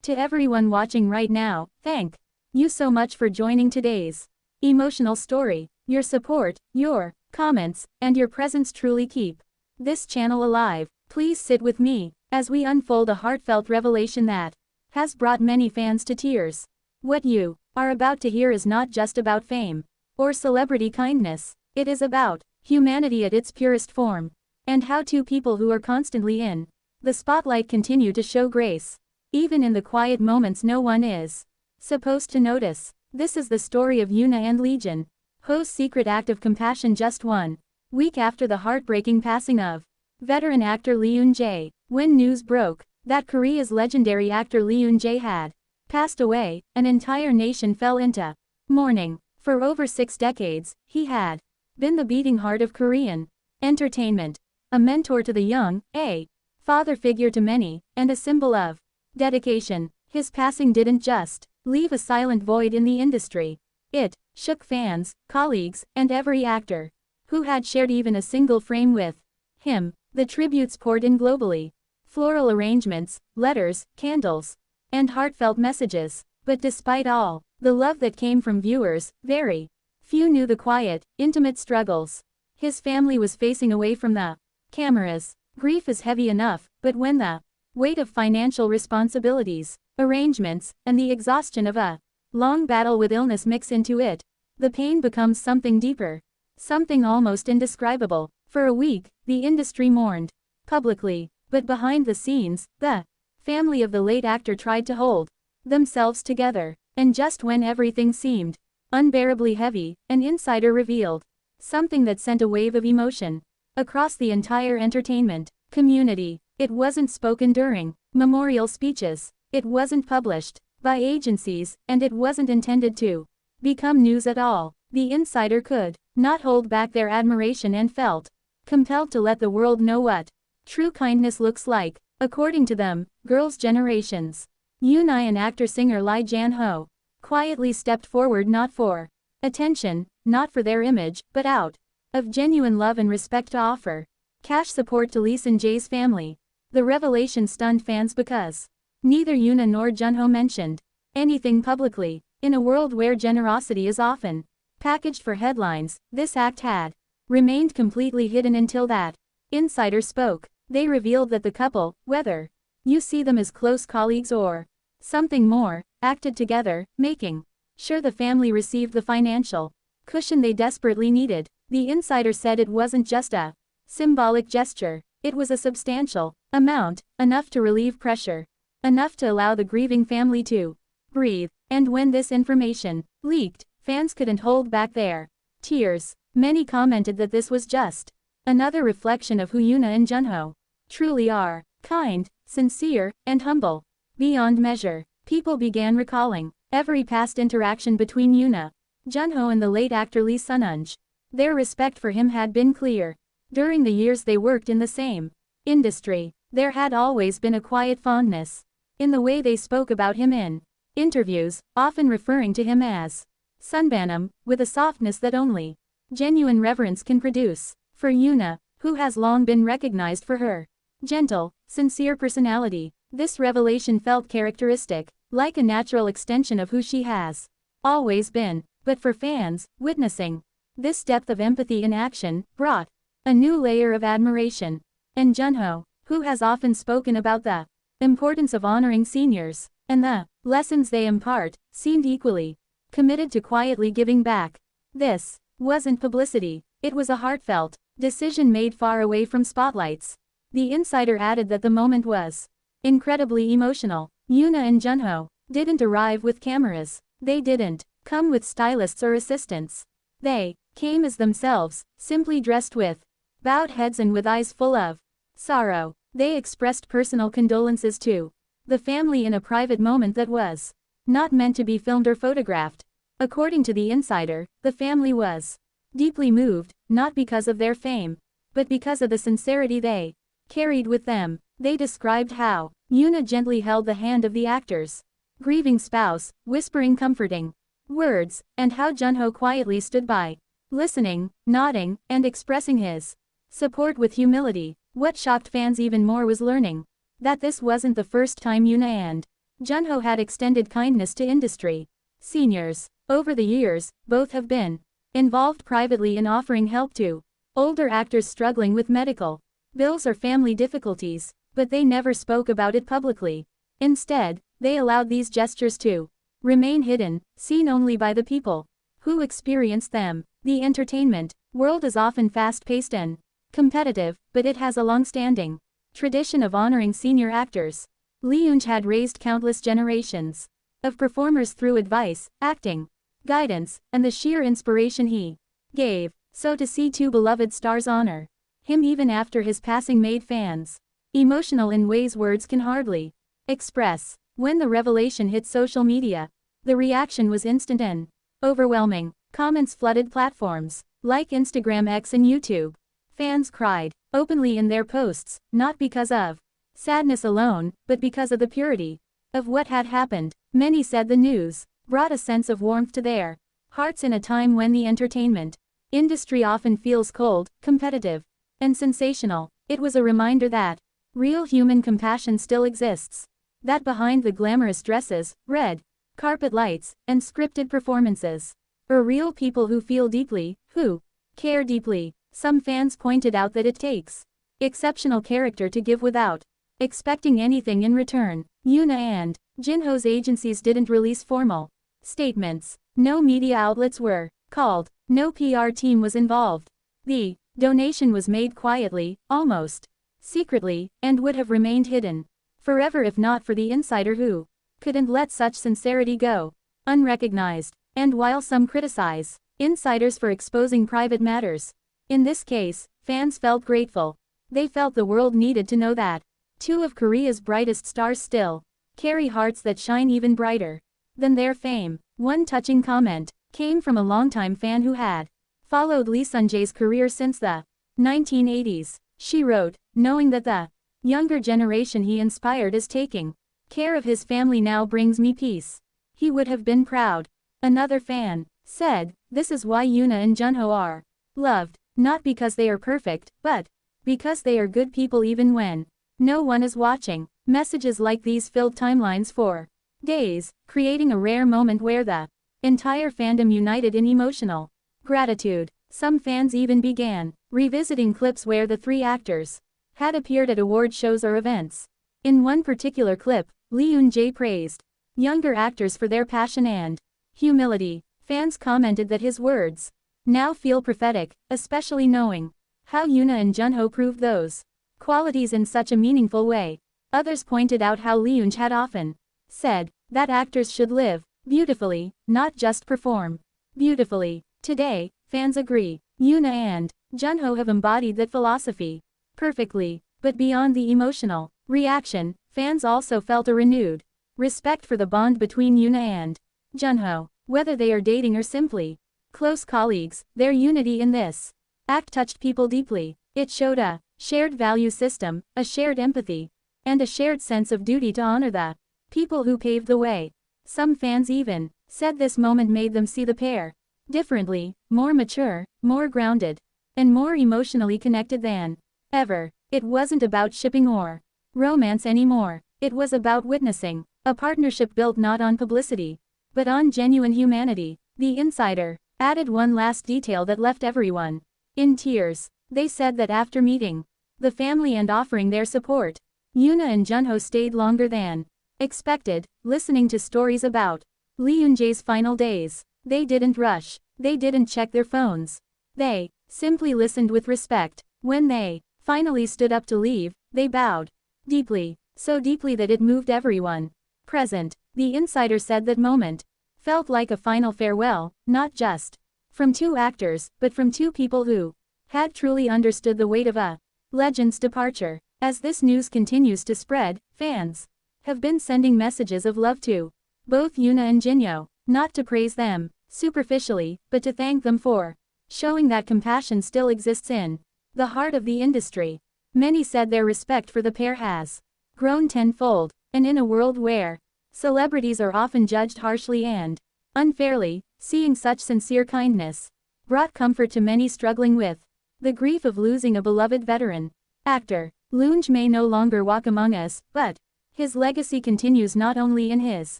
To everyone watching right now, thank you so much for joining today's emotional story. Your support, your comments, and your presence truly keep this channel alive. Please sit with me as we unfold a heartfelt revelation that has brought many fans to tears. What you are about to hear is not just about fame or celebrity kindness. It is about humanity at its purest form, and how two people who are constantly in the spotlight continue to show grace, even in the quiet moments no one is supposed to notice. This is the story of YoonA and Jun-Ho's secret act of compassion just 1 week after the heartbreaking passing of veteran actor Soon-Jae. When news broke that Korea's legendary actor Soon-Jae had passed away, an entire nation fell into mourning. For over 6 decades, he had been the beating heart of Korean entertainment, a mentor to the young, a father figure to many, and a symbol of dedication. His passing didn't just leave a silent void in the industry. It shook fans, colleagues, and every actor who had shared even a single frame with him. The tributes poured in globally. Floral arrangements, letters, candles, and heartfelt messages. But despite all the love that came from viewers, very few knew the quiet, intimate struggles his family was facing away from the cameras. Grief is heavy enough, but when the weight of financial responsibilities, arrangements, and the exhaustion of a long battle with illness mix into it, the pain becomes something deeper, something almost indescribable. For a week, the industry mourned publicly, but behind the scenes, the family of the late actor tried to hold themselves together. And just when everything seemed unbearably heavy, an insider revealed something that sent a wave of emotion across the entire entertainment community. It wasn't spoken during memorial speeches, it wasn't published by agencies, and it wasn't intended to become news at all. The insider could not hold back their admiration and felt compelled to let the world know what true kindness looks like. According to them, girls' generations, YoonA and actor-singer Jun-Ho quietly stepped forward not for attention, not for their image, but out of genuine love and respect to offer cash support to Soon-Jae's family. The revelation stunned fans because neither YoonA nor Jun-Ho mentioned anything publicly. In a world where generosity is often packaged for headlines, this act had remained completely hidden until that insider spoke. They revealed that the couple, whether you see them as close colleagues or something more, acted together, making sure the family received the financial cushion they desperately needed. The insider said it wasn't just a symbolic gesture, it was a substantial amount, enough to relieve pressure, enough to allow the grieving family to breathe. And when this information leaked, fans couldn't hold back their tears. Many commented that this was just another reflection of who YoonA and Jun-Ho truly are: kind, sincere, and humble beyond measure. People began recalling every past interaction between YoonA, Jun-Ho and the late actor Soon-Jae. Their respect for him had been clear. During the years they worked in the same industry, there had always been a quiet fondness in the way they spoke about him in interviews, often referring to him as Sunbanam, with a softness that only genuine reverence can produce. For YoonA, who has long been recognized for her gentle, sincere personality, this revelation felt characteristic, like a natural extension of who she has always been. But for fans, witnessing this depth of empathy in action brought a new layer of admiration. And Jun-Ho, who has often spoken about the importance of honoring seniors and the lessons they impart, seemed equally committed to quietly giving back. This wasn't publicity, it was a heartfelt decision made far away from spotlights. The insider added that the moment was incredibly emotional. YoonA and Jun-Ho didn't arrive with cameras, they didn't come with stylists or assistants. They came as themselves, simply dressed with bowed heads and with eyes full of sorrow. They expressed personal condolences to the family in a private moment that was not meant to be filmed or photographed. According to the insider, the family was deeply moved, not because of their fame, but because of the sincerity they carried with them. They described how YoonA gently held the hand of the actor's grieving spouse, whispering comforting words, and how Jun-Ho quietly stood by, listening, nodding, and expressing his support with humility. What shocked fans even more was learning that this wasn't the first time YoonA and Jun-Ho had extended kindness to industry seniors. Over the years, both have been involved privately in offering help to older actors struggling with medical bills or family difficulties, but they never spoke about it publicly. Instead, they allowed these gestures to remain hidden, seen only by the people who experienced them. The entertainment world is often fast-paced and competitive, but it has a long-standing tradition of honoring senior actors. YoonA had raised countless generations of performers through advice, acting, guidance, and the sheer inspiration he gave. So to see two beloved stars honor him even after his passing made fans emotional in ways words can hardly express. When the revelation hit social media, the reaction was instant and overwhelming. Comments flooded platforms like Instagram, X, and YouTube. Fans cried openly in their posts, not because of sadness alone, but because of the purity of what had happened. Many said the news brought a sense of warmth to their hearts in a time when the entertainment industry often feels cold, competitive, and sensational. It was a reminder that real human compassion still exists. That behind the glamorous dresses, red carpet lights, and scripted performances are real people who feel deeply, who care deeply. Some fans pointed out that it takes exceptional character to give without expecting anything in return. YoonA and Jun-Ho's agencies didn't release formal statements. No media outlets were called. No PR team was involved. The donation was made quietly, almost secretly, and would have remained hidden forever if not for the insider who couldn't let such sincerity go unrecognized. And while some criticize insiders for exposing private matters, in this case, fans felt grateful. They felt the world needed to know that two of Korea's brightest stars still carry hearts that shine even brighter than their fame. One touching comment came from a longtime fan who had followed Soon-Jae's career since the 1980s. She wrote, knowing that the younger generation he inspired is taking care of his family now brings me peace. He would have been proud. Another fan said, this is why YoonA and Jun-Ho are loved, not because they are perfect, but because they are good people even when no one is watching. Messages like these filled timelines for days, creating a rare moment where the entire fandom united in emotional gratitude. Some fans even began revisiting clips where the three actors had appeared at award shows or events. In one particular clip, Soon-Jae praised younger actors for their passion and humility. Fans commented that his words now feel prophetic, especially knowing how YoonA and Jun-Ho proved those qualities in such a meaningful way. Others pointed out how Soon-Jae had often said that actors should live beautifully, not just perform beautifully. Today, fans agree. YoonA and Jun-Ho have embodied that philosophy perfectly. But beyond the emotional reaction, fans also felt a renewed respect for the bond between YoonA and Jun-Ho. Whether they are dating or simply close colleagues, their unity in this act touched people deeply. It showed a shared value system, a shared empathy, and a shared sense of duty to honor the people who paved the way. Some fans even said this moment made them see the pair differently, more mature, more grounded, and more emotionally connected than ever. It wasn't about shipping or romance anymore. It was about witnessing a partnership built not on publicity, but on genuine humanity. The insider added one last detail that left everyone in tears. They said that after meeting the family and offering their support, YoonA and Jun-Ho stayed longer than expected, listening to stories about Soon-Jae's final days. They didn't rush. They didn't check their phones. They simply listened with respect. When they finally stood up to leave, they bowed deeply, so deeply that it moved everyone present. The insider said that moment felt like a final farewell, not just from two actors, but from two people who had truly understood the weight of a legend's departure. As this news continues to spread, fans have been sending messages of love to both YoonA and Jun-Ho, not to praise them superficially, but to thank them for showing that compassion still exists in the heart of the industry. Many said their respect for the pair has grown tenfold, and in a world where celebrities are often judged harshly and unfairly, seeing such sincere kindness brought comfort to many struggling with the grief of losing a beloved veteran actor. Soon-Jae may no longer walk among us, but His legacy continues not only in his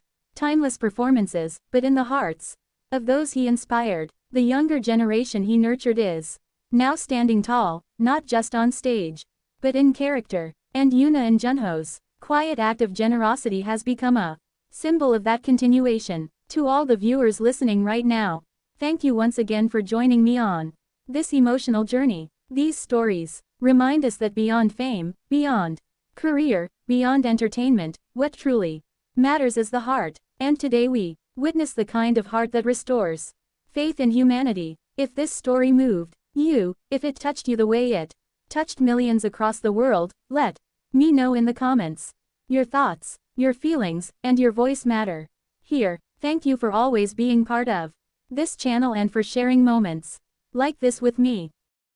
timeless performances, but in the hearts of those he inspired. The younger generation he nurtured is now standing tall, not just on stage, but in character. And YoonA and Jun-Ho's quiet act of generosity has become a symbol of that continuation. To all the viewers listening right now, thank you once again for joining me on this emotional journey. These stories remind us that beyond fame, beyond career, beyond entertainment, what truly matters is the heart. And today we witness the kind of heart that restores faith in humanity. If this story moved you, if it touched you the way it touched millions across the world, let me know in the comments. Your thoughts, your feelings, and your voice matter. Here, thank you for always being part of this channel and for sharing moments like this with me.